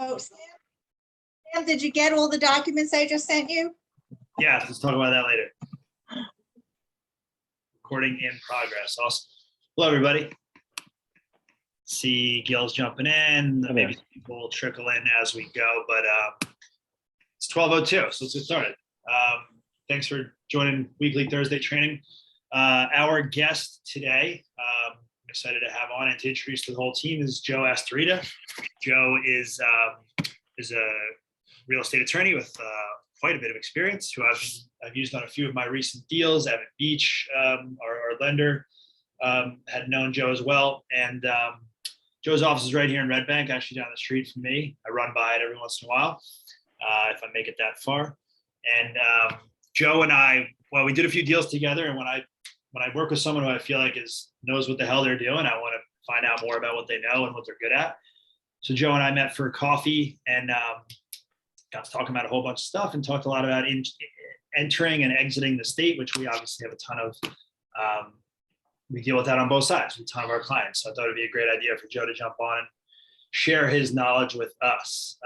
Oh, Sam, did you get all the documents I just sent you? Yeah, let's talk about that later. Recording in progress. Awesome. Hello, everybody. See Gil's jumping in. Maybe people will trickle in as we go, but it's 12:02, so let's get started. Thanks for joining weekly Thursday training. Our guest today, I'm excited to have on and to introduce the whole team, is Joe Astorita. Joe is a real estate attorney with quite a bit of experience, who I've used on a few of my recent deals. Evan Beach, our lender, had known Joe as well. And Joe's office is right here in Red Bank, actually down the street from me. I run by it every once in a while, if I make it that far. And Joe and I, well, we did a few deals together. And when I work with someone who I feel like knows what the hell they're doing, I want to find out more about what they know and what they're good at. So Joe and I met for coffee and got to talking about a whole bunch of stuff and talked a lot about entering and exiting the state, which we obviously have a ton of. We deal with that on both sides with a ton of our clients. So I thought it'd be a great idea for Joe to jump on and share his knowledge with us.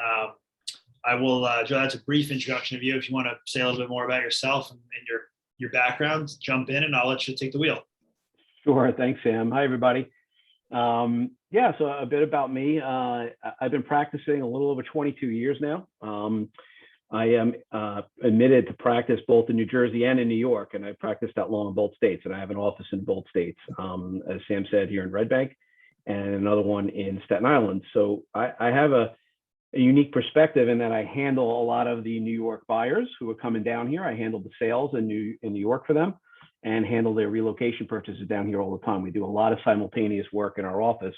I will, Joe, that's a brief introduction of you. If you want to say a little bit more about yourself and your background, jump in and I'll let you take the wheel. Sure. Thanks, Sam. Hi, everybody. Yeah, so a bit about me. I've been practicing a little over 22 years now. I am admitted to practice both in New Jersey and in New York, and I practiced that law in both states, and I have an office in both states, as Sam said, here in Red Bank, and another one in Staten Island. So I have a unique perspective in that I handle a lot of the New York buyers who are coming down here. I handle the sales in New York for them and handle their relocation purchases down here all the time. We do a lot of simultaneous work in our office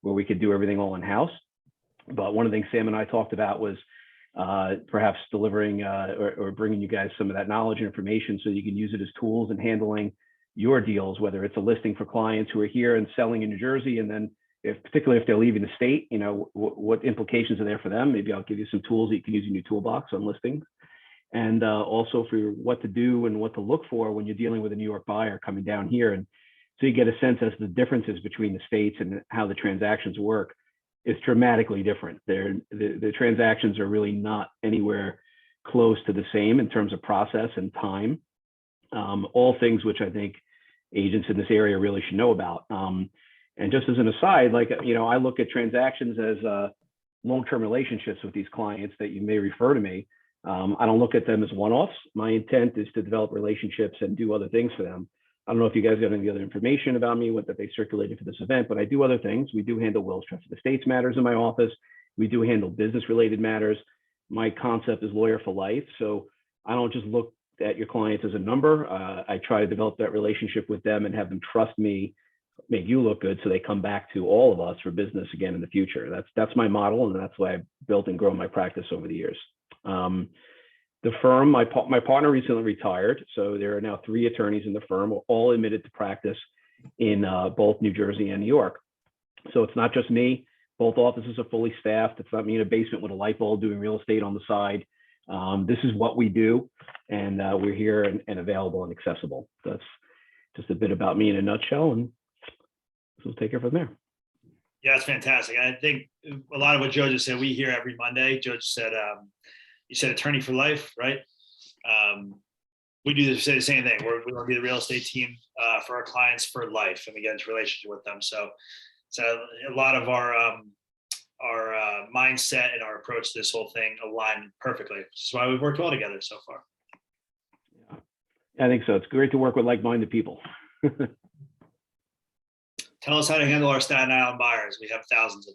where we could do everything all in-house. But one of the things Sam and I talked about was perhaps delivering or bringing you guys some of that knowledge and information so you can use it as tools in handling your deals, whether it's a listing for clients who are here and selling in New Jersey, and then particularly if they're leaving the state, you know, what implications are there for them. Maybe I'll give you some tools that you can use in your toolbox on listings. And also for what to do and what to look for when you're dealing with a New York buyer coming down here. And so you get a sense as to the differences between the states and how the transactions work is dramatically different. The transactions are really not anywhere close to the same in terms of process and time. All things which I think agents in this area really should know about. And just as an aside, like, you know, I look at transactions as long-term relationships with these clients that you may refer to me. I don't look at them as one-offs. My intent is to develop relationships and do other things for them. I don't know if you guys got any other information about me, that they circulated for this event, but I do other things. We do handle wills, trusts, and estates matters in my office. We do handle business-related matters. My concept is lawyer for life. So I don't just look at your clients as a number. I try to develop that relationship with them and have them trust me, make you look good so they come back to all of us for business again in the future. That's my model, and that's why I've built and grown my practice over the years. The firm, my partner recently retired, so there are now 3 attorneys in the firm, all admitted to practice in both New Jersey and New York. So it's not just me. Both offices are fully staffed. It's not me in a basement with a light bulb doing real estate on the side. This is what we do, and we're here and available and accessible. That's just a bit about me in a nutshell, and so we'll take it from there. Yeah, it's fantastic. I think a lot of what Joe just said, we hear every Monday. Joe just said, you said attorney for life, right? We do the same thing. We want to be the real estate team for our clients for life, and we get into relationship with them. So a lot of our mindset and our approach to this whole thing align perfectly, which is why we've worked well together so far. Yeah, I think so. It's great to work with like-minded people. Tell us how to handle our Staten Island buyers. We have thousands of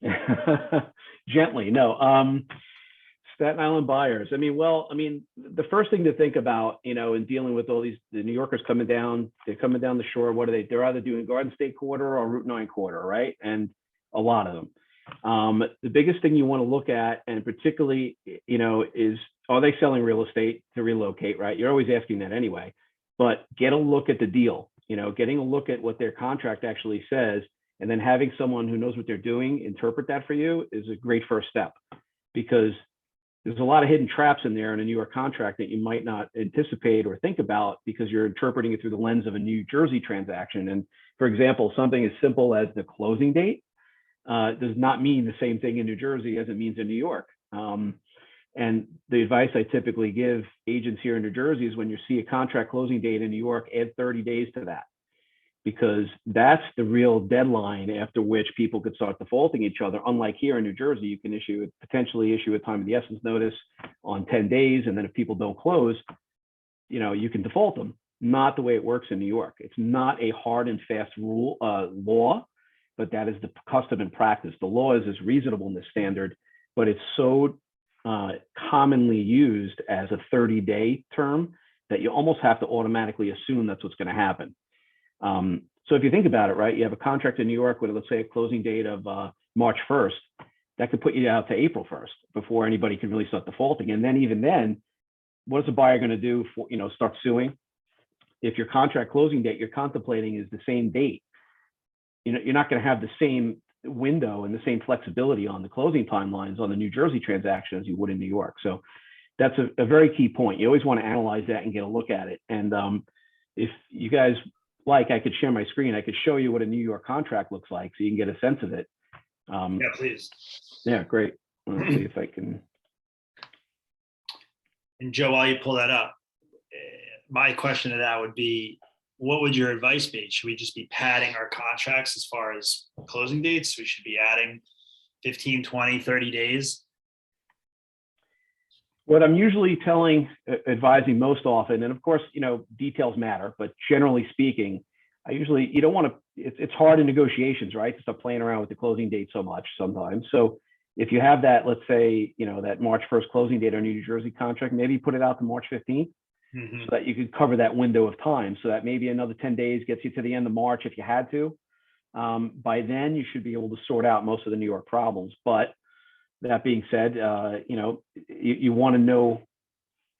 them. Gently, no. Staten Island buyers. I mean, the first thing to think about, you know, in dealing with all the New Yorkers coming down, they're coming down the shore. What are they? They're either doing Garden State Quarter or Route 9 Quarter, right? And a lot of them. The biggest thing you want to look at, and particularly, you know, is are they selling real estate to relocate, right? You're always asking that anyway, but get a look at the deal, you know, getting a look at what their contract actually says, and then having someone who knows what they're doing interpret that for you is a great first step, because there's a lot of hidden traps in there in a New York contract that you might not anticipate or think about because you're interpreting it through the lens of a New Jersey transaction. And for example, something as simple as the closing date, does not mean the same thing in New Jersey as it means in New York. And the advice I typically give agents here in New Jersey is when you see a contract closing date in New York, add 30 days to that, because that's the real deadline after which people could start defaulting each other. Unlike here in New Jersey, you can potentially issue a time of the essence notice on 10 days. And then if people don't close, you can default them. Not the way it works in New York. It's not a hard and fast law, but that is the custom and practice. The law is as reasonableness standard, but it's so commonly used as a 30-day term that you almost have to automatically assume that's what's going to happen. So if you think about it, right, you have a contract in New York with, let's say, a closing date of March 1st, that could put you out to April 1st before anybody can really start defaulting. And then even then, what is the buyer going to do for, start suing? If your contract closing date you're contemplating is the same date, you're not going to have the same window and the same flexibility on the closing timelines on the New Jersey transaction as you would in New York. So that's a very key point. You always want to analyze that and get a look at it. And if you guys like, I could share my screen. I could show you what a New York contract looks like so you can get a sense of it. Yeah, please. Yeah, great. Let's see if I can. And Joe, while you pull that up, my question to that would be, what would your advice be? Should we just be padding our contracts as far as closing dates? We should be adding 15, 20, 30 days. What I'm usually advising most often, and of course, details matter, but generally speaking, you don't want to, it's hard in negotiations, right? To start playing around with the closing date so much sometimes. So if you have that, let's say, that March 1st closing date on your New Jersey contract, maybe put it out to March 15th. Mm-hmm. So that you could cover that window of time, so that maybe another 10 days gets you to the end of March if you had to. By then, you should be able to sort out most of the New York problems. But that being said, you want to know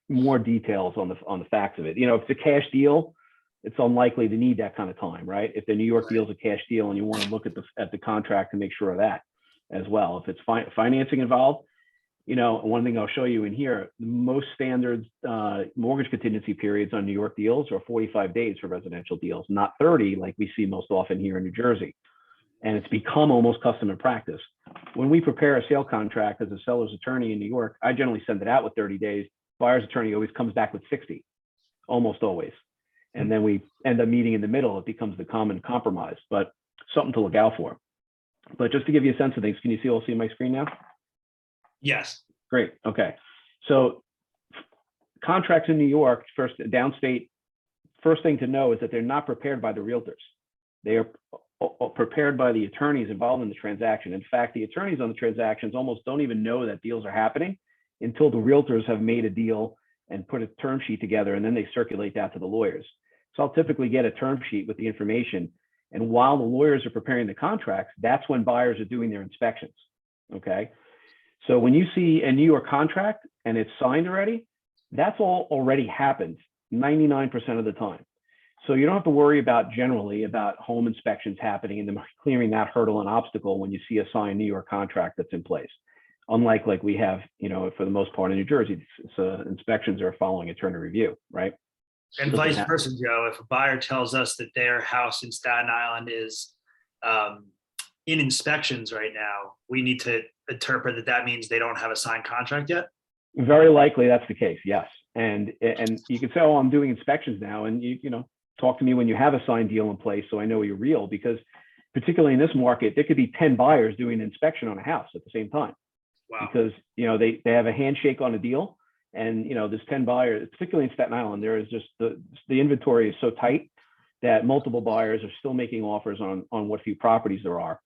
more details on the facts of it. If it's a cash deal, it's unlikely to need that kind of time, right? If the New York deal is a cash deal and you want to look at the contract to make sure of that as well. If it's financing involved, one thing I'll show you in here, most standard mortgage contingency periods on New York deals are 45 days for residential deals, not 30 like we see most often here in New Jersey. And it's become almost custom and practice. When we prepare a sale contract as a seller's attorney in New York, I generally send it out with 30 days. Buyer's attorney always comes back with 60, almost always. And then we end up meeting in the middle. It becomes the common compromise, but something to look out for. But just to give you a sense of things, can you see my screen now? Yes. Great. Okay. So contracts in New York, first downstate, first thing to know is that they're not prepared by the realtors. They are prepared by the attorneys involved in the transaction. In fact, the attorneys on the transactions almost don't even know that deals are happening until the realtors have made a deal and put a term sheet together, and then they circulate that to the lawyers. So I'll typically get a term sheet with the information. And while the lawyers are preparing the contracts, that's when buyers are doing their inspections. Okay. So when you see a New York contract and it's signed already, that's all already happened 99% of the time. So you don't have to worry generally about home inspections happening and them clearing that hurdle and obstacle when you see a signed New York contract that's in place. Unlike like we have, for the most part in New Jersey, inspections are following attorney review, right? And vice versa, Joe. If a buyer tells us that their house in Staten Island is in inspections right now, we need to interpret that means they don't have a signed contract yet? Very likely that's the case, yes. And you can say, oh, I'm doing inspections now. And you talk to me when you have a signed deal in place so I know you're real, because particularly in this market, there could be 10 buyers doing an inspection on a house at the same time. Wow. Because they have a handshake on a deal, and there's 10 buyers, particularly in Staten Island, there is just the inventory is so tight that multiple buyers are still making offers on what few properties there are.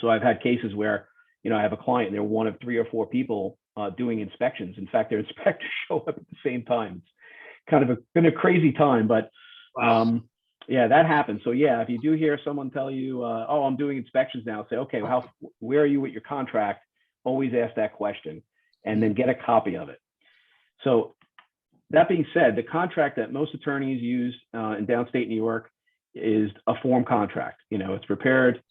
So I've had cases where I have a client, they're one of 3 or 4 people doing inspections. In fact, their inspectors show up at the same time. It's kind of been a crazy time, but wow. Yeah, that happens. So yeah, if you do hear someone tell you, oh, I'm doing inspections now, say, okay, well, where are you with your contract? Always ask that question and then get a copy of it. So that being said, the contract that most attorneys use in downstate New York is a form contract. It's prepared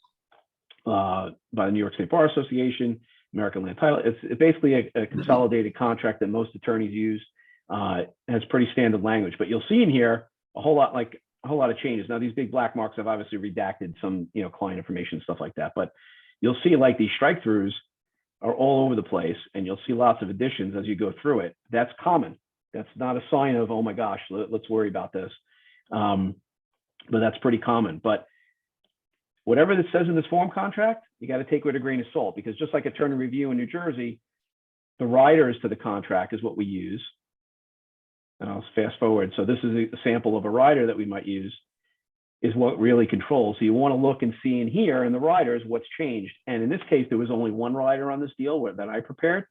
by the New York State Bar Association, American Land Title. It's basically a consolidated contract that most attorneys use. Has pretty standard language, but you'll see in here a whole lot of changes. Now, these big black marks have obviously redacted some, client information, stuff like that. But you'll see like these strike throughs are all over the place, and you'll see lots of additions as you go through it. That's common. That's not a sign of, oh my gosh, let's worry about this. But that's pretty common. But whatever this says in this form contract, you got to take with a grain of salt, because just like attorney review in New Jersey, the riders to the contract is what we use. And I'll fast forward. So this is a sample of a rider that we might use, is what really controls. So you want to look and see in here in the riders what's changed. And in this case, there was only one rider on this deal that I prepared,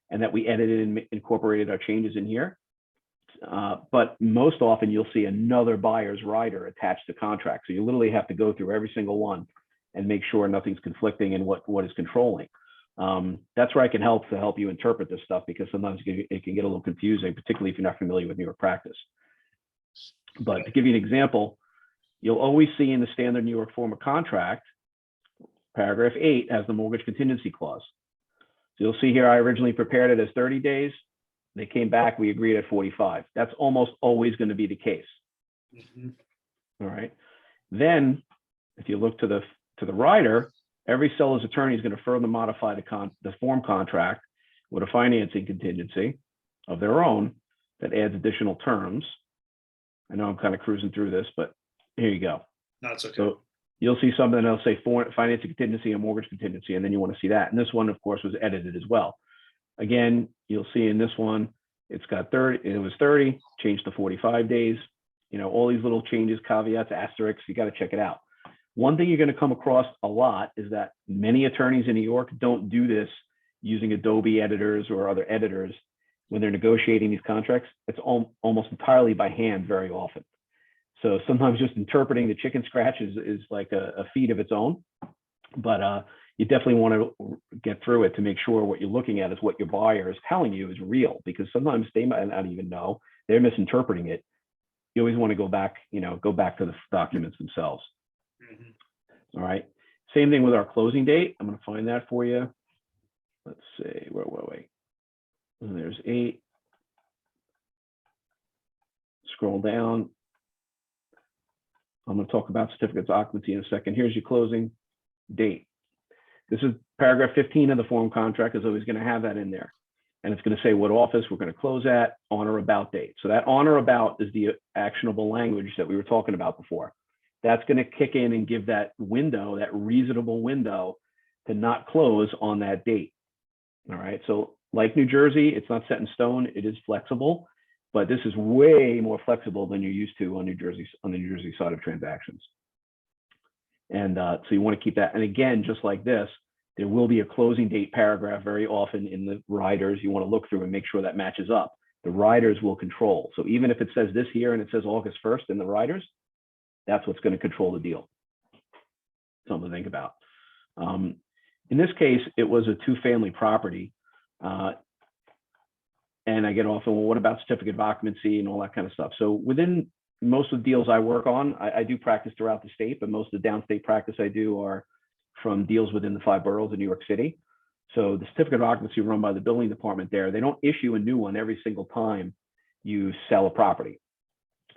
and that we edited and incorporated our changes in here. But most often you'll see another buyer's rider attached to contract. So you literally have to go through every single one and make sure nothing's conflicting and what is controlling. That's where I can help you interpret this stuff, because sometimes it can get a little confusing, particularly if you're not familiar with New York practice. But to give you an example, you'll always see in the standard New York form of contract, paragraph 8 has the mortgage contingency clause. So you'll see here, I originally prepared it as 30 days. They came back, we agreed at 45. That's almost always going to be the case. Mhm. All right. Then if you look to the rider, every seller's attorney is going to further modify the form contract with a financing contingency of their own that adds additional terms. I know I'm kind of cruising through this, but here you go. No, it's okay. So you'll see something that'll say financing contingency and mortgage contingency, and then you want to see that. And this one, of course, was edited as well. Again, you'll see in this one, it's got 30, it was 30, changed to 45 days. You know, all these little changes, caveats, asterisks, you got to check it out. One thing you're going to come across a lot is that many attorneys in New York don't do this using Adobe editors or other editors when they're negotiating these contracts. It's almost entirely by hand very often. So sometimes just interpreting the chicken scratch is like a feat of its own, but you definitely want to get through it to make sure what you're looking at is what your buyer is telling you is real, because sometimes they might not even know, they're misinterpreting it. You always want to go back to the documents themselves. Mhm. All right. Same thing with our closing date. I'm going to find that for you. Let's see, where were we? There's 8. Scroll down. I'm going to talk about certificates of occupancy in a second. Here's your closing date. This is paragraph 15 of the form contract, is always going to have that in there. And it's going to say what office we're going to close at, on or about date. So that on or about is the actionable language that we were talking about before. That's going to kick in and give that window, that reasonable window to not close on that date. All right. So like New Jersey, it's not set in stone. It is flexible, but this is way more flexible than you're used to on the New Jersey side of transactions. And so you want to keep that. And again, just like this, there will be a closing date paragraph very often in the riders. You want to look through and make sure that matches up. The riders will control. So even if it says this here and it says August 1st in the riders, that's what's going to control the deal. Something to think about. In this case, it was a 2-family property. And I get often, well, what about certificate of occupancy and all that kind of stuff? So within most of the deals I work on, I do practice throughout the state, but most of the downstate practice I do are from deals within the 5 boroughs of New York City. So the certificate of occupancy run by the building department there, they don't issue a new one every single time you sell a property.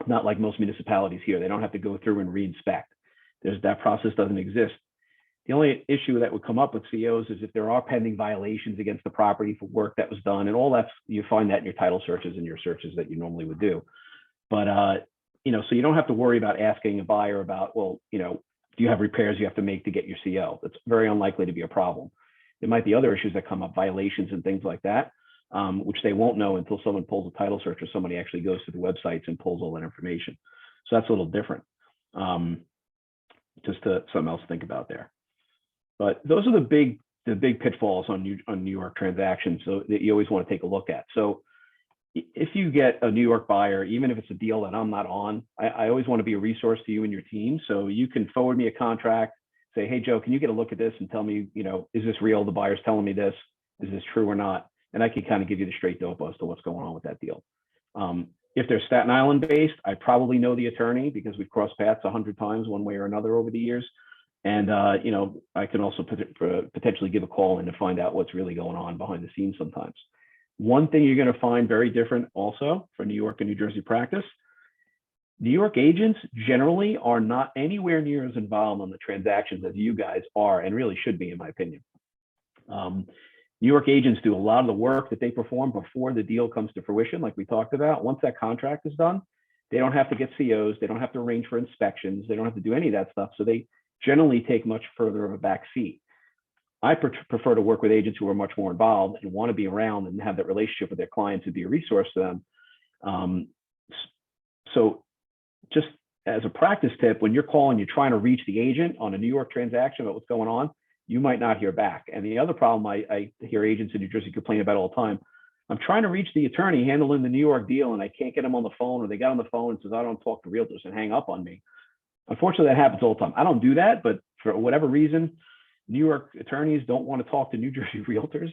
Not like most municipalities here. They don't have to go through and re-inspect. That process doesn't exist. The only issue that would come up with COs is if there are pending violations against the property for work that was done, and all that's, you find that in your title searches and your searches that you normally would do. But so you don't have to worry about asking a buyer about, well, do you have repairs you have to make to get your CO? That's very unlikely to be a problem. There might be other issues that come up, violations and things like that, which they won't know until someone pulls a title search or somebody actually goes to the websites and pulls all that information. So that's a little different. Just something else to think about there. But those are the big pitfalls on New York transactions, so that you always want to take a look at. So if you get a New York buyer, even if it's a deal that I'm not on, I always want to be a resource to you and your team. So you can forward me a contract, say, hey, Joe, can you get a look at this and tell me, is this real? The buyer's telling me this. Is this true or not? And I can kind of give you the straight dope as to what's going on with that deal. If they're Staten Island based, I probably know the attorney because we've crossed paths 100 times one way or another over the years. And, I can also potentially give a call in to find out what's really going on behind the scenes sometimes. One thing you're going to find very different also for New York and New Jersey practice, New York agents generally are not anywhere near as involved on the transactions as you guys are, and really should be, in my opinion. New York agents do a lot of the work that they perform before the deal comes to fruition, like we talked about. Once that contract is done, they don't have to get COs, they don't have to arrange for inspections, they don't have to do any of that stuff. So they generally take much further of a back seat. I prefer to work with agents who are much more involved and want to be around and have that relationship with their clients and be a resource to them. So just as a practice tip, when you're calling, you're trying to reach the agent on a New York transaction about what's going on, you might not hear back. And the other problem I hear agents in New Jersey complain about all the time, I'm trying to reach the attorney handling the New York deal and I can't get him on the phone, or they got on the phone and says, I don't talk to realtors, and hang up on me. Unfortunately, that happens all the time. I don't do that, but for whatever reason, New York attorneys don't want to talk to New Jersey realtors.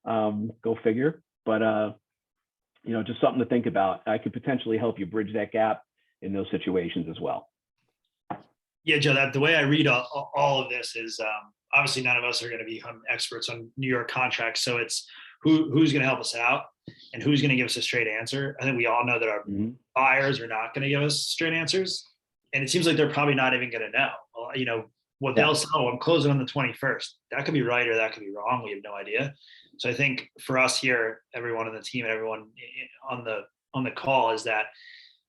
Go figure. But just something to think about. I could potentially help you bridge that gap in those situations as well. Yeah, Joe, the way I read all of this is obviously none of us are going to become experts on New York contracts. So it's who's going to help us out and who's going to give us a straight answer. I think we all know that our buyers are not going to give us straight answers. And it seems like they're probably not even going to know, what they'll say, oh, I'm closing on the 21st. That could be right or that could be wrong. We have no idea. So I think for us here, everyone on the team and everyone on the call, is that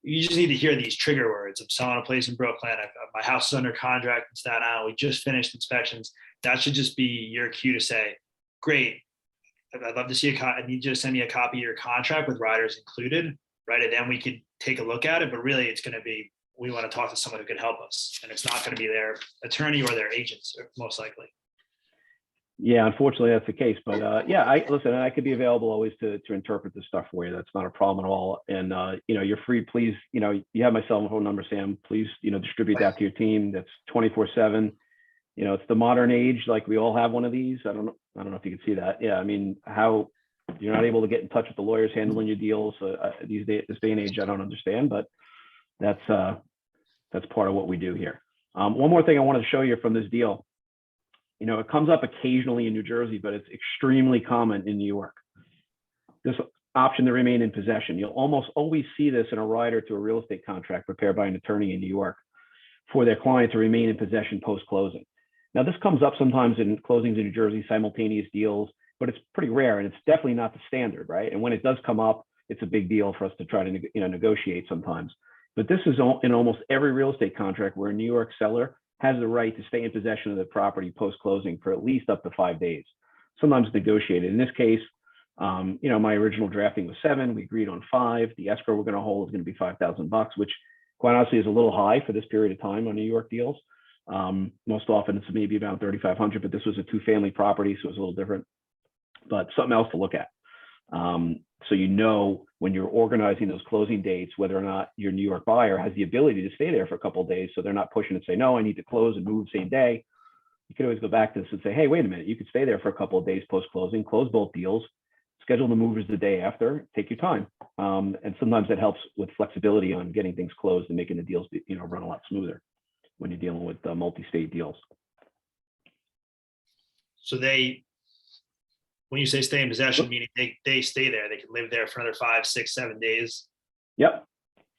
you just need to hear these trigger words. I'm selling a place in Brooklyn. My house is under contract in Staten Island. We just finished inspections. That should just be your cue to say, great, I'd love to see I need you to send me a copy of your contract with riders included, right? And then we could take a look at it. But really, it's going to be, we want to talk to someone who can help us. And it's not going to be their attorney or their agents, most likely. Yeah, unfortunately, that's the case. But listen, I could be available always to interpret this stuff for you. That's not a problem at all. And, you're free. Please, you have my cell phone number, Sam. Please, distribute that to your team. That's 24/7. It's the modern age. Like, we all have one of these. I don't know if you can see that. Yeah. I mean, how you're not able to get in touch with the lawyers handling your deals this day and age, I don't understand, but that's part of what we do here. One more thing I wanted to show you from this deal. It comes up occasionally in New Jersey, but it's extremely common in New York. This option to remain in possession. You'll almost always see this in a rider to a real estate contract prepared by an attorney in New York for their client to remain in possession post-closing. Now, this comes up sometimes in closings in New Jersey, simultaneous deals, but it's pretty rare, and it's definitely not the standard, right? And when it does come up, it's a big deal for us to try to negotiate sometimes. But this is in almost every real estate contract where a New York seller has the right to stay in possession of the property post-closing for at least up to 5 days, sometimes negotiated. In this case, my original drafting was 7. We agreed on 5. The escrow we're going to hold is going to be $5,000, which quite honestly is a little high for this period of time on New York deals. Most often it's maybe about $3,500, but this was a 2-family property, so it was a little different, but something else to look at. So when you're organizing those closing dates, whether or not your New York buyer has the ability to stay there for a couple of days, so they're not pushing and say, no, I need to close and move same day. You could always go back to this and say, hey, wait a minute, you could stay there for a couple of days post-closing, close both deals, schedule the movers the day after, take your time. And sometimes that helps with flexibility on getting things closed and making the deals run a lot smoother when you're dealing with multi-state deals. So when you say stay in possession, meaning they stay there, they can live there for another 5, 6, 7 days. Yep.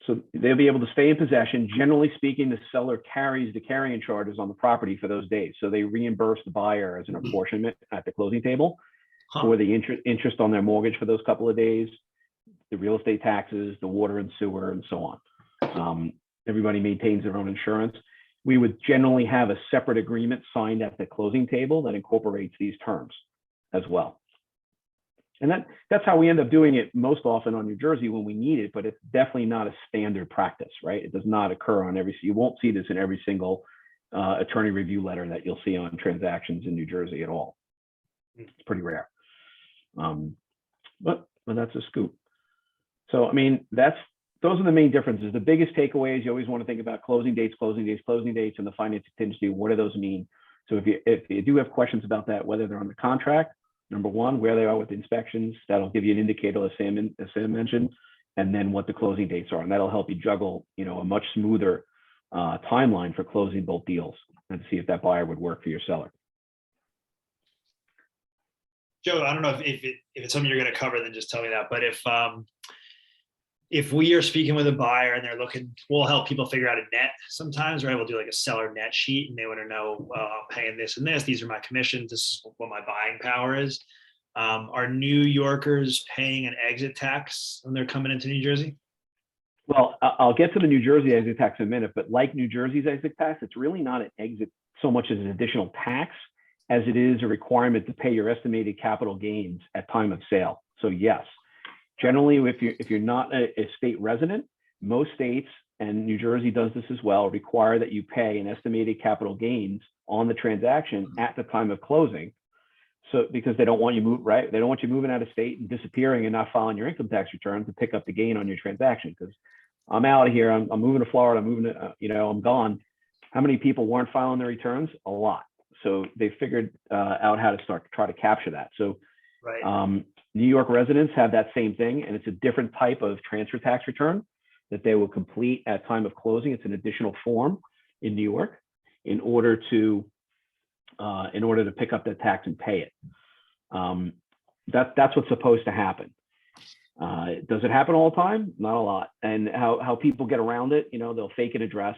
So they'll be able to stay in possession. Generally speaking, the seller carries the carrying charges on the property for those days. So they reimburse the buyer as an apportionment at the closing table for the interest on their mortgage for those couple of days, the real estate taxes, the water and sewer, and so on. Everybody maintains their own insurance. We would generally have a separate agreement signed at the closing table that incorporates these terms as well. And that's how we end up doing it most often on New Jersey when we need it, but it's definitely not a standard practice, right? It does not occur on you won't see this in every single attorney review letter that you'll see on transactions in New Jersey at all. It's pretty rare. But that's a scoop. So, I mean, those are the main differences. The biggest takeaways, you always want to think about closing dates, and the finance contingency. What do those mean? So if you do have questions about that, whether they're on the contract, number one, where they are with the inspections, that'll give you an indicator, as Sam mentioned, and then what the closing dates are. And that'll help you juggle, a much smoother timeline for closing both deals and see if that buyer would work for your seller. Joe, I don't know if it's something you're going to cover, then just tell me that. But if if we are speaking with a buyer and they're looking, we'll help people figure out a net sometimes, right? We'll do like a seller net sheet and they want to know, well, I'm paying this and this, these are my commissions, this is what my buying power is. Are New Yorkers paying an exit tax when they're coming into New Jersey? Well, I'll get to the New Jersey exit tax in a minute, but like New Jersey's exit tax, it's really not an exit so much as an additional tax as it is a requirement to pay your estimated capital gains at time of sale. So yes, generally, if you're not a state resident, most states, and New Jersey does this as well, require that you pay an estimated capital gains on the transaction at the time of closing. So because they don't want you right? They don't want you moving out of state and disappearing and not filing your income tax return to pick up the gain on your transaction. Because I'm out of here, I'm moving to Florida, I'm moving to, I'm gone. How many people weren't filing their returns? A lot. So they figured out how to try to capture that. So right. New York residents have that same thing, and it's a different type of transfer tax return that they will complete at time of closing. It's an additional form in New York in order to pick up that tax and pay it. That's what's supposed to happen. Does it happen all the time? Not a lot. And how people get around it, they'll fake an address.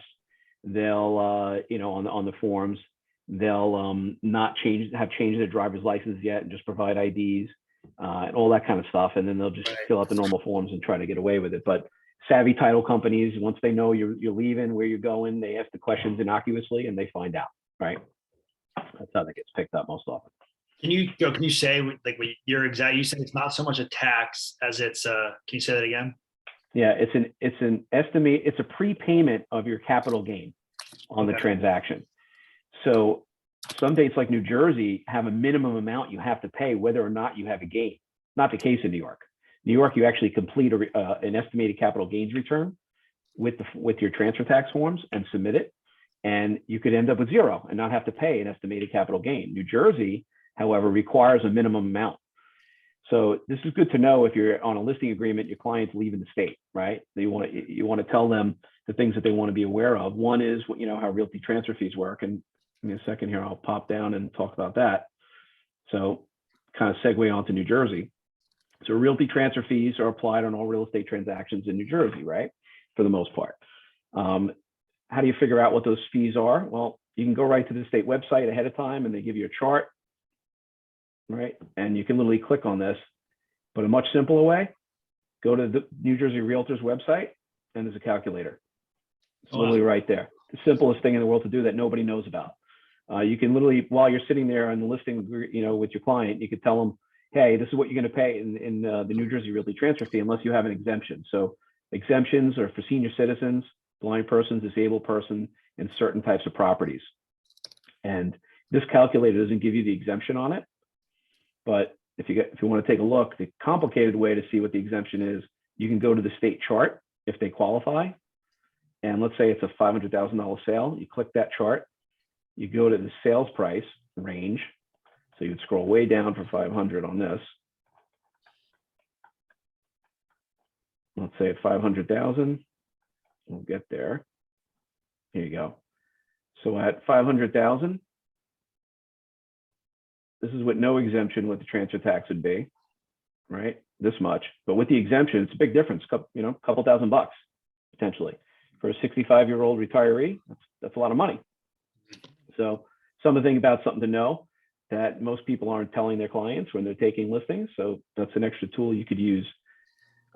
They'll, on the forms, they'll not have changed their driver's license yet and just provide IDs and all that kind of stuff. And then they'll just fill out the normal forms and try to get away with it. But savvy title companies, once they know you're leaving, where you're going, they ask the questions innocuously and they find out, right? That's how that gets picked up most often. Can you say, like, you said it's not so much a tax as it's can you say that again? Yeah, it's an estimate, it's a prepayment of your capital gain on the transaction. So some states like New Jersey have a minimum amount you have to pay whether or not you have a gain. Not the case in New York. New York, you actually complete an estimated capital gains return with your transfer tax forms and submit it, and you could end up with zero and not have to pay an estimated capital gain. New Jersey, however, requires a minimum amount. So this is good to know if you're on a listing agreement, your client's leaving the state, right? You want to tell them the things that they want to be aware of. One is, how realty transfer fees work. And in a second here, I'll pop down and talk about that. So kind of segue onto New Jersey. So realty transfer fees are applied on all real estate transactions in New Jersey, right? For the most part. How do you figure out what those fees are? Well, you can go right to the state website ahead of time and they give you a chart, right? And you can literally click on this, but a much simpler way, go to the New Jersey Realtors website and there's a calculator. It's literally right there. The simplest thing in the world to do that nobody knows about. You can literally, while you're sitting there on the listing, with your client, you could tell them, hey, this is what you're going to pay in the New Jersey Realty transfer fee unless you have an exemption. So exemptions are for senior citizens, blind persons, disabled person, and certain types of properties. And this calculator doesn't give you the exemption on it. But if you want to take a look, the complicated way to see what the exemption is, you can go to the state chart if they qualify. And let's say it's a $500,000 sale. You click that chart, you go to the sales price range. So you'd scroll way down for 500 on this. Let's say at 500,000, we'll get there. Here you go. So at 500,000, this is with no exemption what the transfer tax would be, right? This much, but with the exemption, it's a big difference. Couple thousand bucks potentially for a 65-year-old retiree. That's a lot of money. So something to know that most people aren't telling their clients when they're taking listings. So that's an extra tool you could use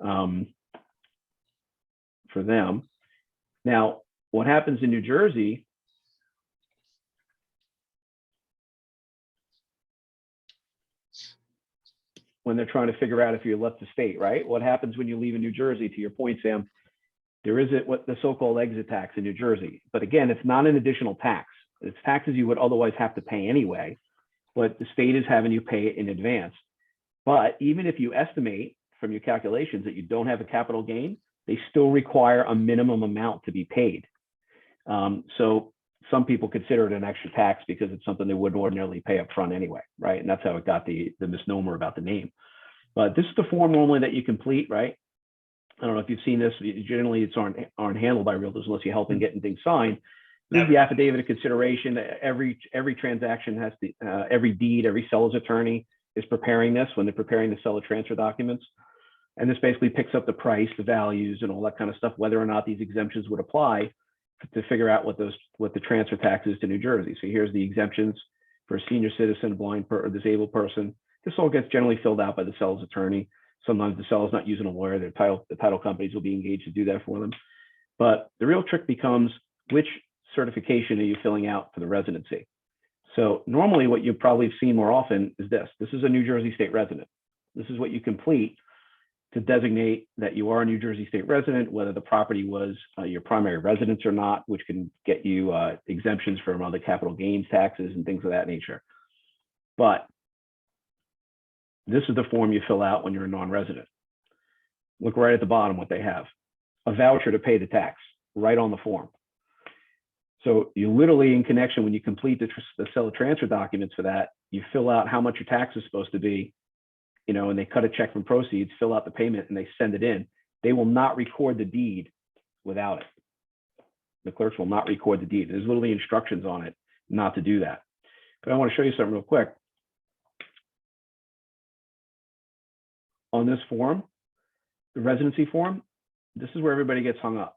for them. Now, what happens in New Jersey, when they're trying to figure out if you left the state, right? What happens when you leave in New Jersey? To your point, Sam, there is what the so-called exit tax in New Jersey. But again, it's not an additional tax. It's taxes you would otherwise have to pay anyway, but the state is having you pay it in advance. But even if you estimate from your calculations that you don't have a capital gain, they still require a minimum amount to be paid. So some people consider it an extra tax because it's something they wouldn't ordinarily pay up front anyway, right? And that's how it got the misnomer about the name. But this is the form normally that you complete, right? I don't know if you've seen this. Generally, it's aren't handled by realtors unless you're helping getting things signed. This is the affidavit of consideration. Every transaction has every deed, every seller's attorney is preparing this when they're preparing the seller transfer documents. And this basically picks up the price, the values, and all that kind of stuff, whether or not these exemptions would apply to figure out what the transfer tax is to New Jersey. So here's the exemptions for a senior citizen, blind or disabled person. This all gets generally filled out by the seller's attorney. Sometimes the seller's not using a lawyer. The title companies will be engaged to do that for them. But the real trick becomes, which certification are you filling out for the residency? So normally what you've probably seen more often is this. This is a New Jersey state resident. This is what you complete to designate that you are a New Jersey state resident, whether the property was your primary residence or not, which can get you exemptions from other capital gains taxes and things of that nature. But this is the form you fill out when you're a non-resident. Look right at the bottom what they have. A voucher to pay the tax, right on the form. So you literally, in connection, when you complete the seller transfer documents for that, you fill out how much your tax is supposed to be, you know, and they cut a check from proceeds, fill out the payment, and they send it in. They will not record the deed without it. The clerks will not record the deed. There's literally instructions on it not to do that. But I want to show you something real quick. On this form, the residency form, this is where everybody gets hung up.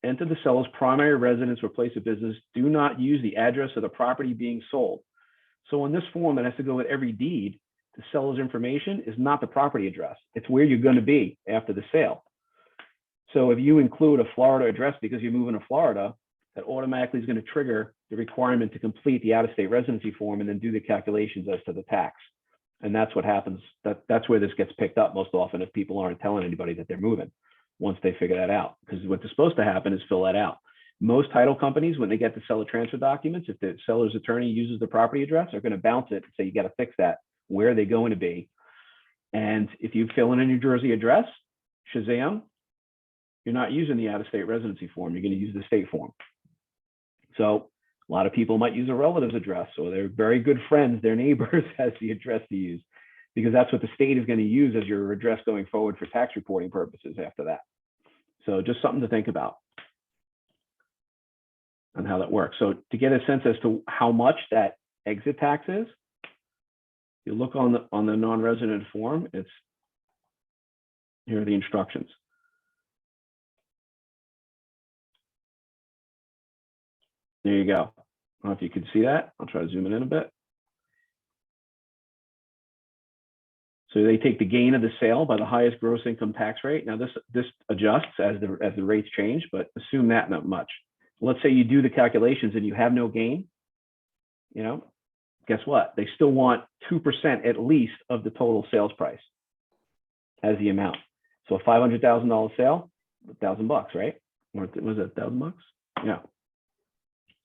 Enter the seller's primary residence or place of business. Do not use the address of the property being sold. So on this form, it has to go with every deed. The seller's information is not the property address. It's where you're going to be after the sale. So if you include a Florida address because you're moving to Florida, that automatically is going to trigger the requirement to complete the out-of-state residency form and then do the calculations as to the tax. And that's what happens. That's where this gets picked up most often if people aren't telling anybody that they're moving once they figure that out. Because what's supposed to happen is fill that out. Most title companies, when they get the seller transfer documents, if the seller's attorney uses the property address, they're going to bounce it and say, you got to fix that. Where are they going to be? And if you fill in a New Jersey address, Shazam, you're not using the out-of-state residency form. You're going to use the state form. So a lot of people might use a relative's address, or their very good friends, their neighbors, as the address to use, because that's what the state is going to use as your address going forward for tax reporting purposes after that. So just something to think about on how that works. So to get a sense as to how much that exit tax is, you look on the non-resident form, here are the instructions. There you go. I don't know if you can see that. I'll try to zoom it in a bit. So they take the gain of the sale by the highest gross income tax rate. Now this adjusts as the rates change, but assume that not much. Let's say you do the calculations and you have no gain, you know, guess what? They still want 2% at least of the total sales price as the amount. So a $500,000 sale, $1,000, right? Or was it $1,000? Yeah.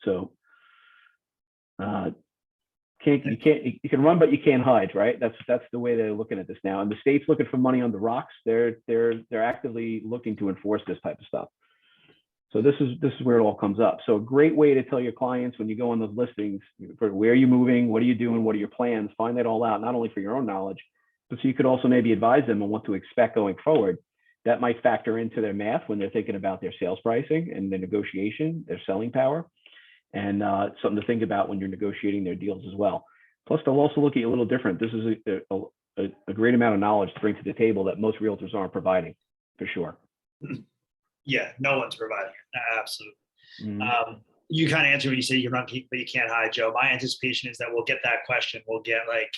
So you can run, but you can't hide, right? That's the way they're looking at this now. And the state's looking for money on the rocks. They're actively looking to enforce this type of stuff. So this is where it all comes up. So a great way to tell your clients when you go on those listings, for where are you moving, what are you doing, what are your plans, find that all out, not only for your own knowledge, but so you could also maybe advise them on what to expect going forward. That might factor into their math when they're thinking about their sales pricing and their negotiation, their selling power, and something to think about when you're negotiating their deals as well. Plus, they'll also look at you a little different. This is a great amount of knowledge to bring to the table that most realtors aren't providing, for sure. Yeah, no one's providing it. Absolutely. Mm-hmm. You kind of answered when you say you can run, but you can't hide, Joe. My anticipation is that we'll get that question. We'll get like,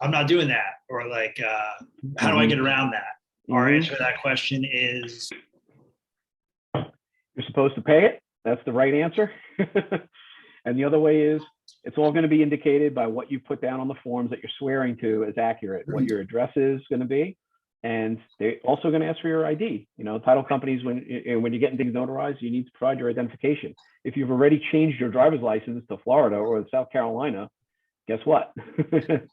I'm not doing that. Or like, how do I get around that? Our answer to that question is, you're supposed to pay it. That's the right answer. And the other way is, it's all going to be indicated by what you put down on the forms that you're swearing to is accurate, what your address is going to be. And they're also going to ask for your ID. You know, title companies, when you're getting things notarized, you need to provide your identification. If you've already changed your driver's license to Florida or South Carolina, guess what?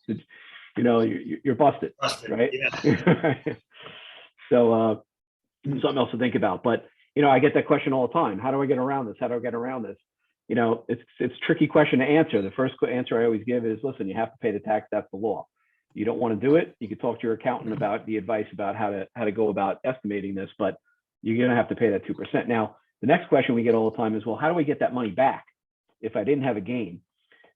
You know, you're busted, right? Yeah. So something else to think about. But, you know, I get that question all the time. How do I get around this? How do I get around this? You know, it's a tricky question to answer. The first answer I always give is, listen, you have to pay the tax. That's the law. You don't want to do it, you can talk to your accountant about the advice about how to go about estimating this, but you're going to have to pay that 2%. Now, the next question we get all the time is, well, how do we get that money back if I didn't have a gain?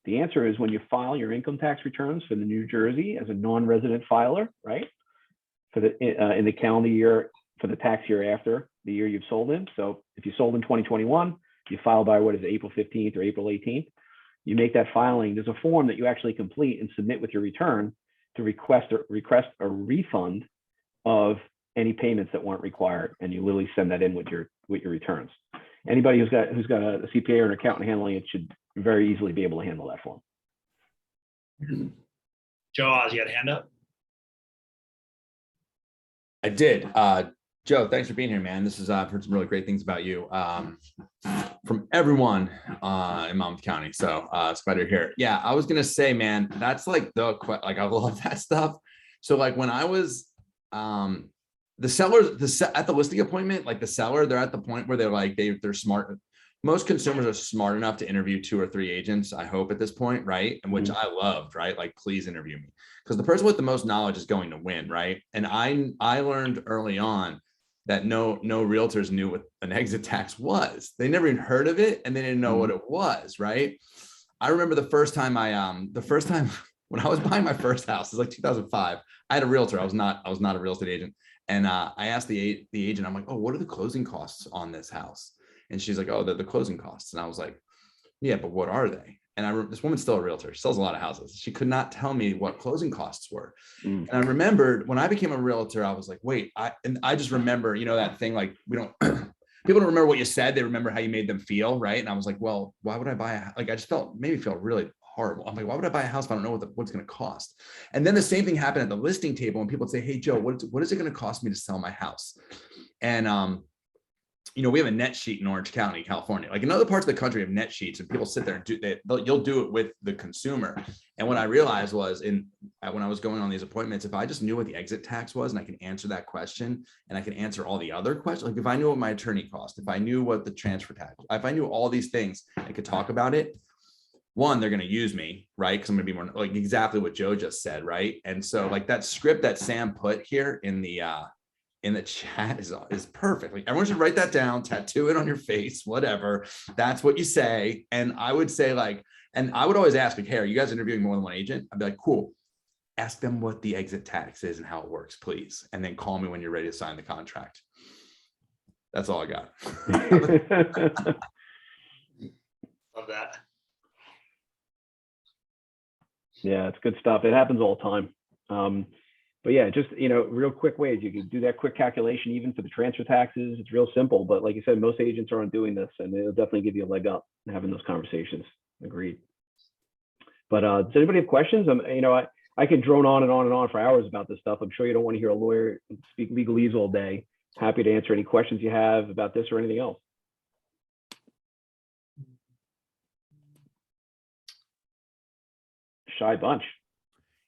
The answer is when you file your income tax returns for the New Jersey as a non-resident filer, right? for the in the calendar year for the tax year after the year you've sold in. So if you sold in 2021, you file by what is it, April 15th or April 18th. You make that filing. There's a form that you actually complete and submit with your return to request a refund of any payments that weren't required, and you literally send that in with your returns. Anybody who's got a CPA or an accountant handling it should very easily be able to handle that form. Joe Oz, you got a hand up? I did. Joe, thanks for being here, man. This is I've heard some really great things about you from everyone in Monmouth County. So it's glad you're here. Yeah, I was gonna say, man, that's like I love that stuff. So like when I was the sellers, at the listing appointment, like the seller, they're at the point where they're like they're smart. Most consumers are smart enough to interview 2 or 3 agents, I hope, at this point, right? And which I loved, right? Like, please interview me, because the person with the most knowledge is going to win, right? And I learned early on that no realtors knew what an exit tax was. They never even heard of it, and they didn't know what it was, right? I remember the first time when I was buying my first house, it was like 2005. I had a realtor. I was not a real estate agent, and I asked the agent, I'm like, oh, what are the closing costs on this house? And she's like, oh, they're the closing costs. And I was like, yeah, but what are they? And this woman's still a realtor. She sells a lot of houses. She could not tell me what closing costs were. And I remembered when I became a realtor, I was like, wait, I just remember, that thing, like people don't remember what you said. They remember how you made them feel. Right. And I was like, well, why would I buy I just made me feel really horrible. I'm like, why would I buy a house if I don't know what it's going to cost? And then the same thing happened at the listing table, and people would say, hey, Joe, what is it going to cost me to sell my house? And, we have a net sheet in Orange County, California. Like in other parts of the country, have net sheets, and people sit there and you'll do it with the consumer. And what I realized was when I was going on these appointments, if I just knew what the exit tax was and I can answer that question, and I can answer all the other questions, like if I knew what my attorney cost, if I knew what the transfer tax, if I knew all these things, I could talk about it. One, they're going to use me, right? Because I'm going to be more like exactly what Joe just said, right? And so like that script that Sam put here in the chat is perfect. Like everyone should write that down, tattoo it on your face, whatever. That's what you say. And I would say and I would always ask, like, hey, are you guys interviewing more than one agent? I'd be like, cool. Ask them what the exit tax is and how it works, please. And then call me when you're ready to sign the contract. That's all I got. Love that. Yeah, it's good stuff. It happens all the time. But yeah, just, real quick ways. You can do that quick calculation, even for the transfer taxes. It's real simple. But like you said, most agents aren't doing this, and it'll definitely give you a leg up in having those conversations. Agreed. But does anybody have questions? I could drone on and on and on for hours about this stuff. I'm sure you don't want to hear a lawyer speak legalese all day. Happy to answer any questions you have about this or anything else. Shy bunch.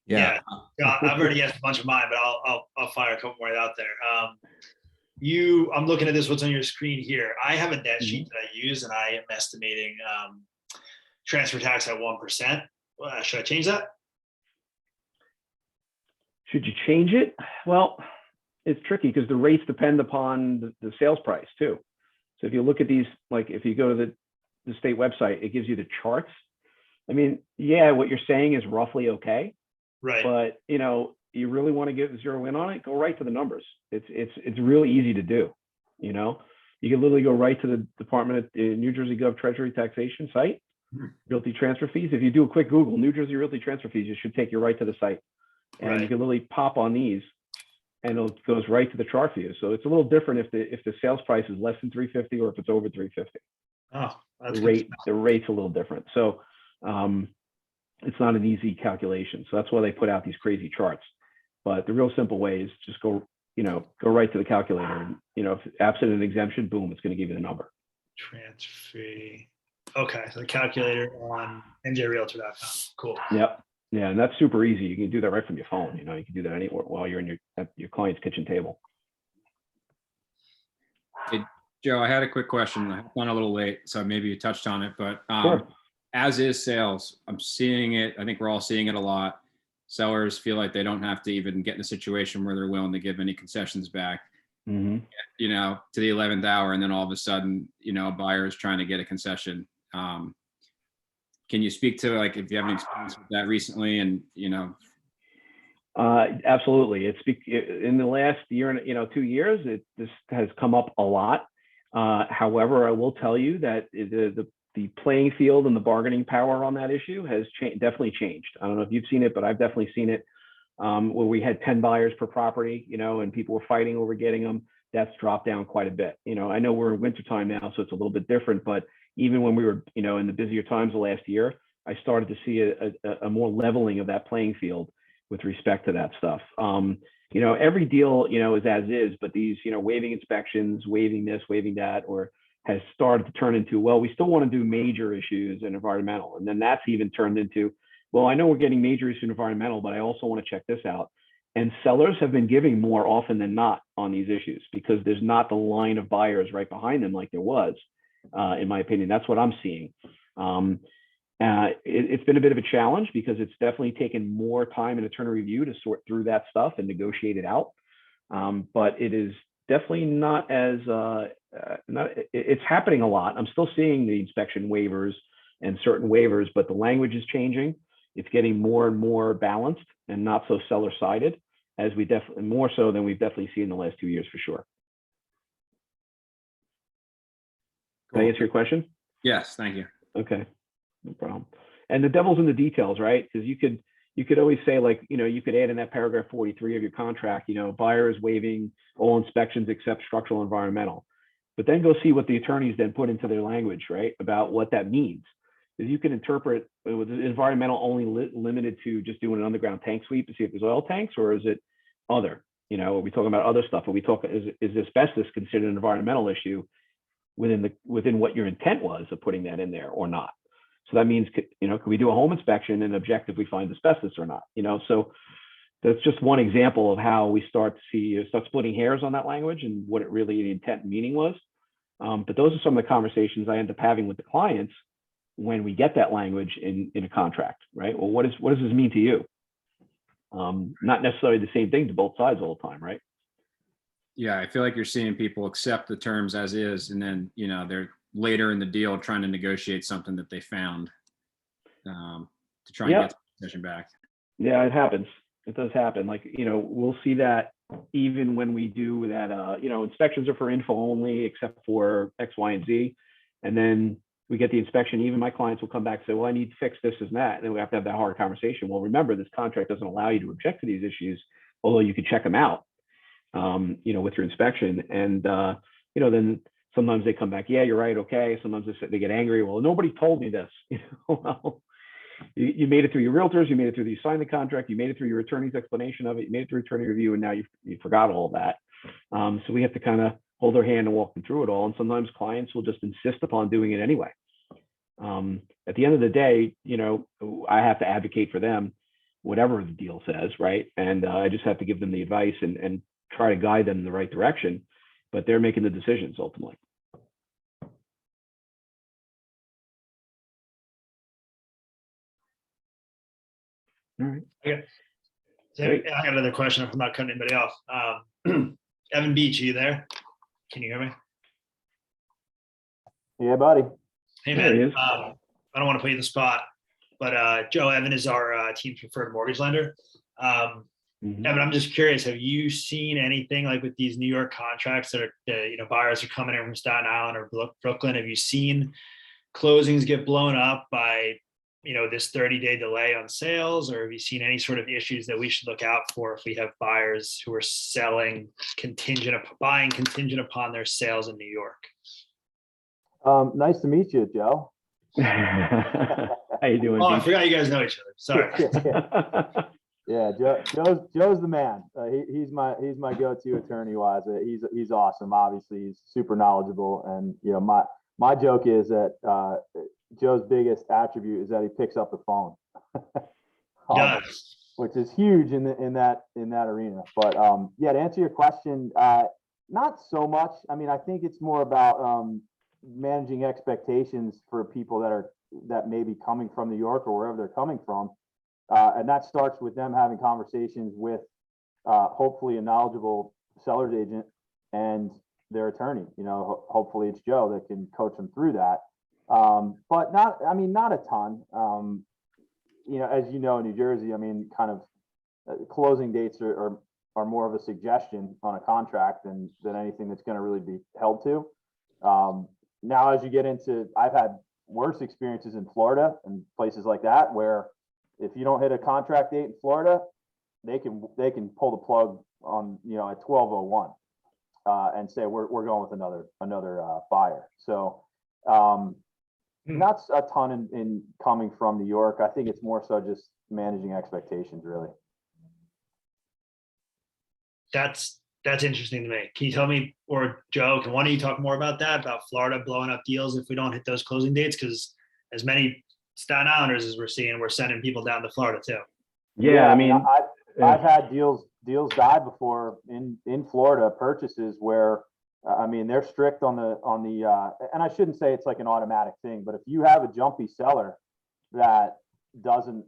Yeah. I've already asked a bunch of mine, but I'll fire a couple more out there. I'm looking at this, what's on your screen here. I have a net sheet that I use, and I am estimating transfer tax at 1%. Should I change that? Should you change it? Well, it's tricky because the rates depend upon the sales price too. So if you look at these, like if you go to the state website, it gives you the charts. I mean, yeah, what you're saying is roughly okay. Right. But you really want to get zero in on it, go right to the numbers. It's really easy to do. You can literally go right to the Department of New Jersey Gov Treasury Taxation site, Realty transfer fees. If you do a quick Google, New Jersey Realty transfer fees, it should take you right to the site. And you can literally pop on these, and it goes right to the chart for you. So it's a little different if the sales price is less than 350 or if it's over 350. Oh, that's the rate's a little different. So it's not an easy calculation. So that's why they put out these crazy charts. But the real simple way is just go right to the calculator. And, if absent an exemption, boom, it's going to give you the number. Transfer fee. Okay. So the calculator on njrealtor.com. Cool. Yep. Yeah. And that's super easy. You can do that right from your phone. You can do that anywhere while you're at your client's kitchen table. Hey, Joe, I had a quick question. I went a little late, so maybe you touched on it, but Sure. As is sales, I'm seeing it. I think we're all seeing it a lot. Sellers feel like they don't have to even get in a situation where they're willing to give any concessions back, to the 11th hour. And then all of a sudden, a buyer is trying to get a concession. Can you speak to if you have any experience with that recently, and, Absolutely. In the last year and 2 years, this has come up a lot. However, I will tell you that the playing field and the bargaining power on that issue has definitely changed. I don't know if you've seen it, but I've definitely seen it. Where we had 10 buyers per property, and people were fighting over getting them. That's dropped down quite a bit. I know we're in wintertime now, so it's a little bit different, but even when we were, in the busier times of last year, I started to see a more leveling of that playing field with respect to that stuff. Every deal, is as is, but these, waiving inspections, waiving this, waiving that, or has started to turn into, well, we still want to do major issues and environmental. And then that's even turned into, well, I know we're getting major issues in environmental, but I also want to check this out. And sellers have been giving more often than not on these issues because there's not the line of buyers right behind them like there was, in my opinion. That's what I'm seeing. It's been a bit of a challenge because it's definitely taken more time in attorney review to sort through that stuff and negotiate it out. But it is definitely not as, it's happening a lot. I'm still seeing the inspection waivers and certain waivers, but the language is changing. It's getting more and more balanced and not so seller sided, as we definitely more so than we've definitely seen in the last 2 years for sure. Can I answer your question? Yes, thank you. Okay, no problem. And the devil's in the details, right? Because you could always say, like, you could add in that paragraph 43 of your contract, buyer is waiving all inspections except structural and environmental. But then go see what the attorneys then put into their language, right, about what that means. Because you can interpret, with environmental only limited to just doing an underground tank sweep to see if there's oil tanks, or is it other? Are we talking about other stuff? Are we talking, is asbestos considered an environmental issue within what your intent was of putting that in there or not? So that means, can we do a home inspection and objectively find asbestos or not? So that's just one example of how we start splitting hairs on that language and what it really, the intent and meaning was. But those are some of the conversations I end up having with the clients when we get that language in a contract, right? Well, what does this mean to you? Not necessarily the same thing to both sides all the time, right? Yeah, I feel like you're seeing people accept the terms as is, and then, they're later in the deal trying to negotiate something that they found to try and get the possession back. Yeah, it happens. It does happen. Like, we'll see that even when we do that, inspections are for info only, except for X, Y, and Z. And then we get the inspection. Even my clients will come back and say, well, I need to fix this and that. And then we have to have that hard conversation. Well, remember, this contract doesn't allow you to object to these issues, although you can check them out, with your inspection. And, then sometimes they come back, yeah, you're right. Okay. Sometimes they get angry. Well, nobody told me this. Well, you made it through your realtors, you made it through, you signed the contract, you made it through your attorney's explanation of it, you made it through attorney review, and now you forgot all that. So we have to kind of hold their hand and walk them through it all. And sometimes clients will just insist upon doing it anyway. At the end of the day, I have to advocate for them, whatever the deal says, right? And I just have to give them the advice and try to guide them in the right direction, but they're making the decisions ultimately. All right. Okay. So I got another question if I'm not cutting anybody off. Evan Beach, are you there? Can you hear me? Yeah, buddy. Hey, There he man. is. I don't want to put you in the spot, but Joe, Evan is our team's preferred mortgage lender. Evan, I'm just curious, have you seen anything like with these New York contracts that are, buyers are coming in from Staten Island or Brooklyn? Have you seen closings get blown up by, this 30-day delay on sales, or have you seen any sort of issues that we should look out for if we have buyers who are buying contingent upon their sales in New York? Nice to meet you, Joe. How you doing? Oh, I forgot you guys know each other. Sorry. Yeah, Joe's the man. He's my go-to attorney wise. He's awesome. Obviously, he's super knowledgeable, and my joke is that Joe's biggest attribute is that he picks up the phone, which is huge in that arena. But to answer your question, not so much. I mean, I think it's more about managing expectations for people that may be coming from New York or wherever they're coming from. And that starts with them having conversations with hopefully a knowledgeable seller's agent and their attorney. Hopefully it's Joe that can coach them through that. But not a ton. As you know, in New Jersey, I mean, kind of closing dates are more of a suggestion on a contract than anything that's going to really be held to. Now, as you get into, I've had worse experiences in Florida and places like that, where if you don't hit a contract date in Florida, they can pull the plug on, at 12:01 and say we're going with another buyer. So not a ton in coming from New York. I think it's more so just managing expectations, really. That's interesting to me. Can you tell me, or Joe, can one of you talk more about that, about Florida blowing up deals if we don't hit those closing dates? Because as many Staten Islanders as we're seeing, we're sending people down to Florida too. Yeah, I mean, I've had deals die before in Florida, purchases where I mean, they're strict on the and I shouldn't say it's like an automatic thing, but if you have a jumpy seller that doesn't,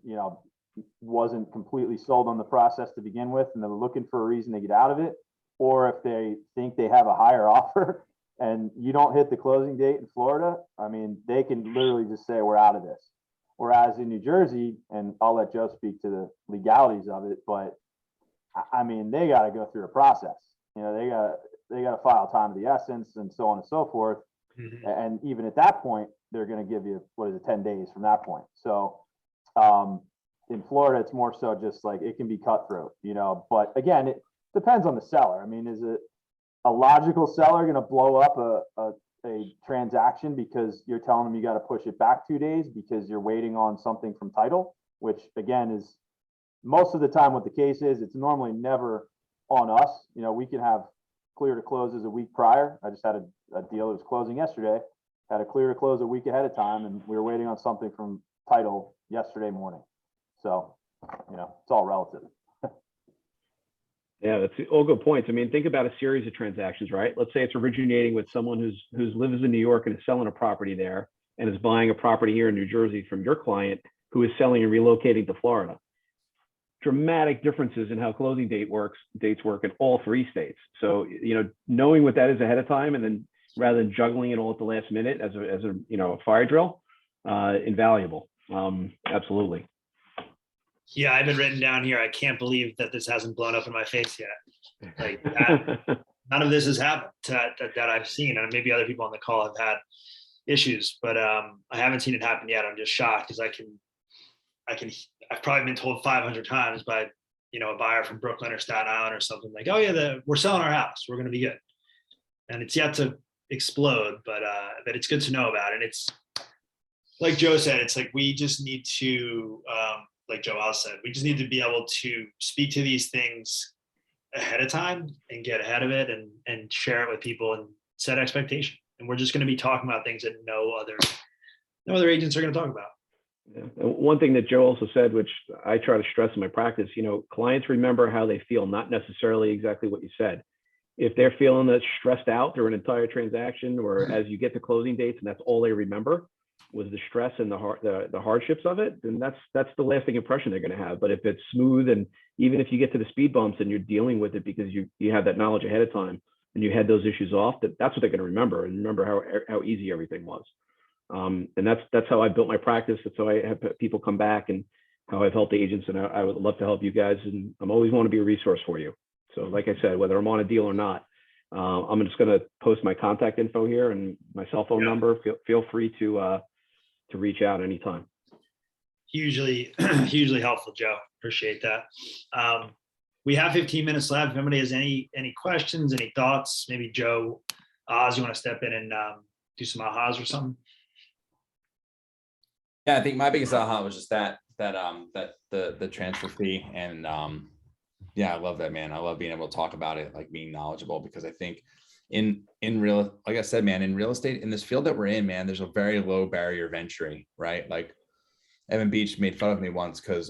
wasn't completely sold on the process to begin with, and they're looking for a reason to get out of it, or if they think they have a higher offer and you don't hit the closing date in Florida, I mean, they can literally just say, we're out of this. Whereas in New Jersey, and I'll let Joe speak to the legalities of it, but I mean, they got to go through a process. They got to file time of the essence and so on and so forth. Mm-hmm. And even at that point, they're going to give you, 10 days from that point. So in Florida, it's more so just like it can be cutthroat, but again, it depends on the seller. I mean, is it a logical seller going to blow up a transaction because you're telling them you got to push it back 2 days because you're waiting on something from title, which again is most of the time what the case is. It's normally never on us. We can have clear to closes a week prior. I just had a deal that was closing yesterday, had a clear to close a week ahead of time, and we were waiting on something from title yesterday morning. So, it's all relative. Yeah, that's all good points. I mean, think about a series of transactions, right? Let's say it's originating with someone who lives in New York and is selling a property there and is buying a property here in New Jersey from your client who is selling and relocating to Florida. Dramatic differences in how closing dates work in all three states. So, knowing what that is ahead of time, and then rather than juggling it all at the last minute as a fire drill, invaluable. Absolutely. Yeah, I've been written down here. I can't believe that this hasn't blown up in my face yet. Like that, none of this has happened that I've seen, and maybe other people on the call have had issues, but I haven't seen it happen yet. I'm just shocked because I've probably been told 500 times by a buyer from Brooklyn or Staten Island or something like, oh yeah, we're selling our house, we're going to be good, and it's yet to explode, but it's good to know about it. And it's like Joe said, it's like we just need to like Joel said, we just need to be able to speak to these things ahead of time and get ahead of it and share it with people and set expectation. And we're just going to be talking about things that no other agents are going to talk about. Yeah. One thing that Joe also said, which I try to stress in my practice, clients remember how they feel, not necessarily exactly what you said. If they're feeling that stressed out through an entire transaction, or as you get to closing dates and that's all they remember was the stress and the hardships of it, then that's the lasting impression they're going to have. But if it's smooth, and even if you get to the speed bumps and you're dealing with it because you have that knowledge ahead of time and you had those issues off, that's what they're going to remember, and remember how easy everything was. And that's how I built my practice. That's how I have people come back, and how I've helped agents. And I would love to help you guys, and I'm always want to be a resource for you. So like I said, whether I'm on a deal or not, I'm just going to post my contact info here and my cell phone number. Feel free to reach out anytime. Hugely helpful, Joe. Appreciate that. We have 15 minutes left. If anybody has any questions, any thoughts, maybe Joe, Oz, you want to step in and do some ahas or something? Yeah, I think my biggest aha was just that the transfer fee, and yeah, I love that, man. I love being able to talk about it, like being knowledgeable, because I think like I said, man, in real estate, in this field that we're in, man, there's a very low barrier of entry, right? Like Evan Beach made fun of me once because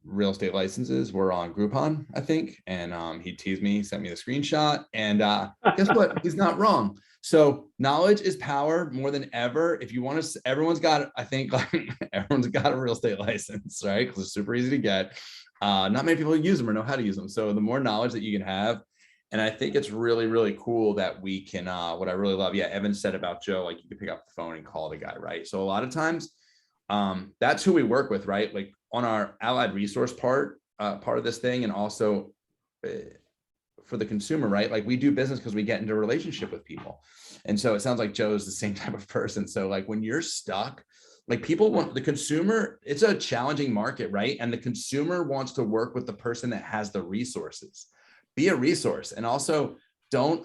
real estate licenses were on Groupon, I think, and he teased me, sent me the screenshot, and guess what? He's not wrong. So knowledge is power more than ever. If you want to, everyone's got a real estate license, right? Because it's super easy to get. Not many people use them or know how to use them. So the more knowledge that you can have, and I think it's really, really cool that we can, what I really love, Evan said about Joe, like you can pick up the phone and call the guy, right? So a lot of times, that's who we work with, right? Like on our allied resource part, part of this thing, and also for the consumer, right? Like we do business because we get into a relationship with people. And so it sounds like Joe's the same type of person. So like when you're stuck, like people want the consumer, it's a challenging market, right? And the consumer wants to work with the person that has the resources. Be a resource. And also don't,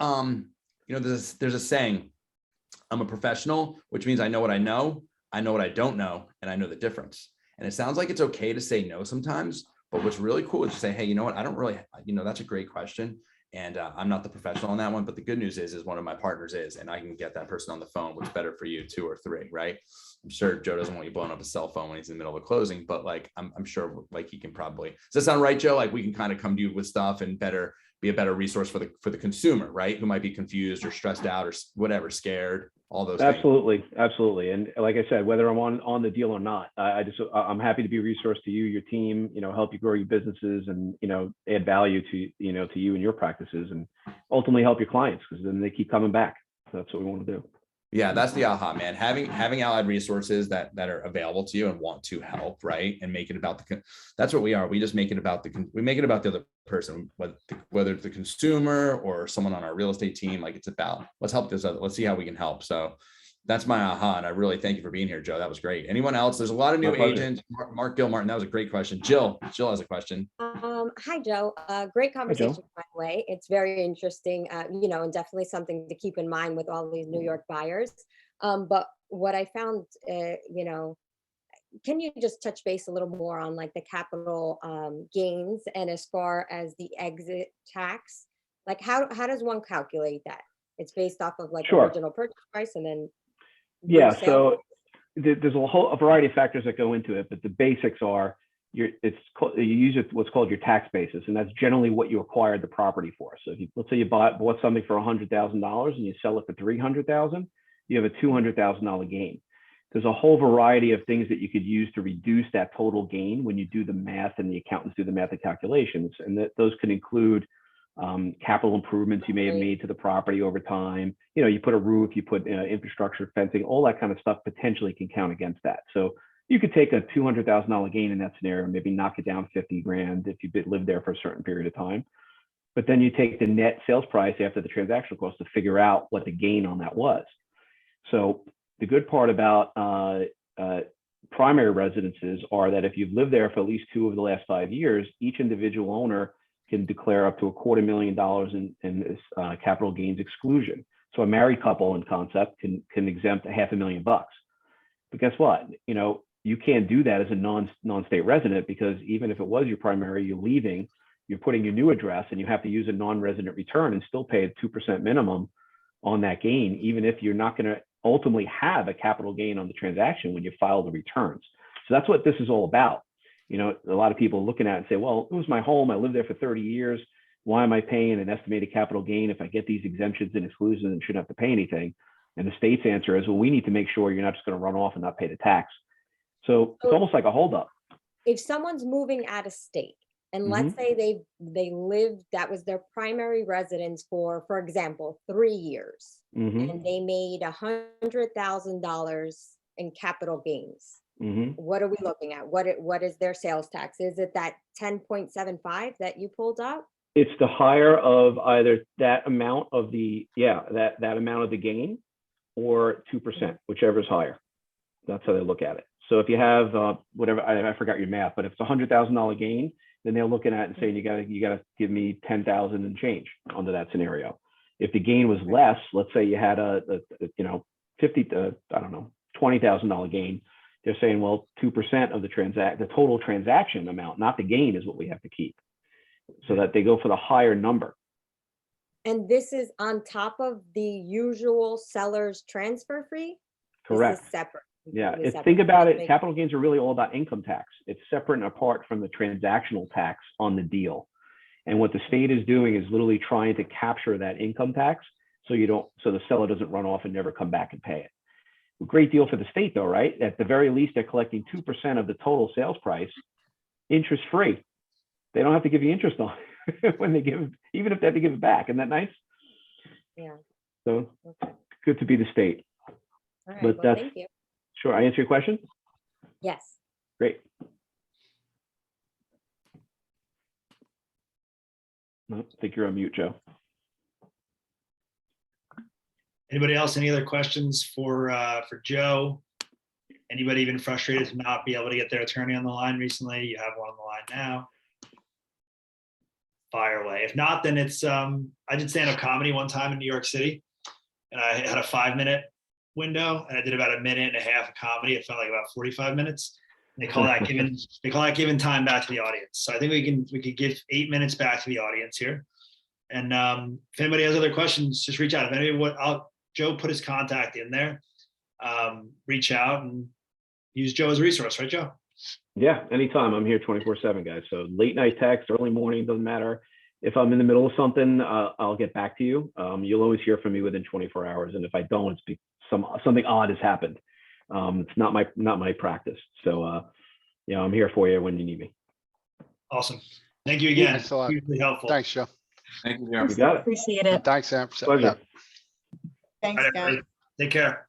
there's a saying, I'm a professional, which means I know what I know what I don't know, and I know the difference. And it sounds like it's okay to say no sometimes, but what's really cool is to say, hey, you know what? I don't really, that's a great question. And I'm not the professional on that one, but the good news is one of my partners is, and I can get that person on the phone. What's better for you, 2 or 3, right? I'm sure Joe doesn't want you blowing up his cell phone when he's in the middle of a closing, but like, I'm sure like he can probably, does that sound right, Joe? Like we can kind of come to you with stuff and be a better resource for the consumer, right? Who might be confused or stressed out or whatever, scared, all those things. Absolutely. And like I said, whether I'm on the deal or not, I'm happy to be a resource to you, your team, help you grow your businesses and, add value to you and your practices, and ultimately help your clients, because then they keep coming back. So that's what we want to do. Yeah, that's the aha, man. Having allied resources that are available to you and want to help, right? And make it about that's what we are. We just make it about we make it about the other person, whether it's the consumer or someone on our real estate team. Like it's about, let's help this other, let's see how we can help. So that's my aha. And I really thank you for being here, Joe. That was great. Anyone else? There's a lot of new agents. Mark Gilmartin, that was a great question. Jill has a question. Hi, Joe. Great conversation, by the way. It's very interesting, and definitely something to keep in mind with all these New York buyers. But what I found, can you just touch base a little more on like the capital gains, and as far as the exit tax, like how does one calculate that? It's based off of like original purchase price and then so there's a variety of factors that go into it, but the basics are you use what's called your tax basis, and that's generally what you acquired the property for. So if let's say you bought something for $100,000 and you sell it for $300,000, you have a $200,000 gain. There's a whole variety of things that you could use to reduce that total gain when you do the math, and the accountants do the math and calculations, and those can include capital improvements you may have made to the property over time. You put a roof, you put infrastructure, fencing, all that kind of stuff potentially can count against that. So you could take a $200,000 gain in that scenario and maybe knock it down 50 grand if you lived there for a certain period of time. But then you take the net sales price after the transactional cost to figure out what the gain on that was. So the good part about primary residences are that if you've lived there for at least 2 of the last 5 years, each individual owner can declare up to $250,000 in this capital gains exclusion. So a married couple in concept can exempt $500,000. But guess what? You can't do that as a non-state resident, because even if it was your primary, you're leaving, you're putting your new address, and you have to use a non-resident return and still pay a 2% minimum on that gain, even if you're not going to ultimately have a capital gain on the transaction when you file the returns. So that's what this is all about. A lot of people looking at it and say, well, it was my home, I lived there for 30 years. Why am I paying an estimated capital gain if I get these exemptions and exclusions and shouldn't have to pay anything? And the state's answer is, well, we need to make sure you're not just going to run off and not pay the tax. So it's almost like a holdup. If someone's moving out of state, and let's say they lived, that was their primary residence for example, 3 years, and they made $100,000 in capital gains. What are we looking at? What is their sales tax? Is it that 10.75 that you pulled up? It's the higher of either that amount of that amount of the gain, or 2%, whichever is higher. That's how they look at it. So if you have whatever, I forgot your math, but if it's $100,000 gain, then they're looking at it and saying you gotta give me 10,000 and change under that scenario. If the gain was less, let's say you had a $20,000 gain, they're saying, well, 2% of the total transaction amount, not the gain, is what we have to keep. So that they go for the higher number. And this is on top of the usual seller's transfer fee? Correct. This is separate. Yeah, think about it. Capital gains are really all about income tax. It's separate and apart from the transactional tax on the deal. And what the state is doing is literally trying to capture that income tax so the seller doesn't run off and never come back and pay it. A great deal for the state though, right? At the very least, they're collecting 2% of the total sales price, interest free. They don't have to give you interest on it when they give, even if they have to give it back. Isn't that nice? Yeah. So good to be the state. All right, But well, thank you. Sure, I answer your question? Yes. Great. No, I think you're on mute, Joe. Anybody else? Any other questions for Joe? Anybody even frustrated to not be able to get their attorney on the line recently? You have one on the line now. Fire away. If not, then it's I did stand-up comedy one time in New York City, and I had a 5-minute window, and I did about a minute and a half of comedy. It felt like about 45 minutes. And they call that giving time back to the audience. So I think we could give 8 minutes back to the audience here. And if anybody has other questions, just reach out. If anybody Joe put his contact in there. Reach out and use Joe as a resource, right, Joe? Yeah, anytime. I'm here 24/7, guys. So late night text, early morning, doesn't matter. If I'm in the middle of something, I'll get back to you. You'll always hear from me within 24 hours. And if I don't, it's something odd has happened. It's not my practice. So, I'm here for you when you need me. Awesome. Thank you again. Thanks a lot. Hugely helpful. Thanks, Joe. Thank you. You got it. Appreciate it. Thanks, Sam. Pleasure. Thanks, All right, guys. everybody. Take care.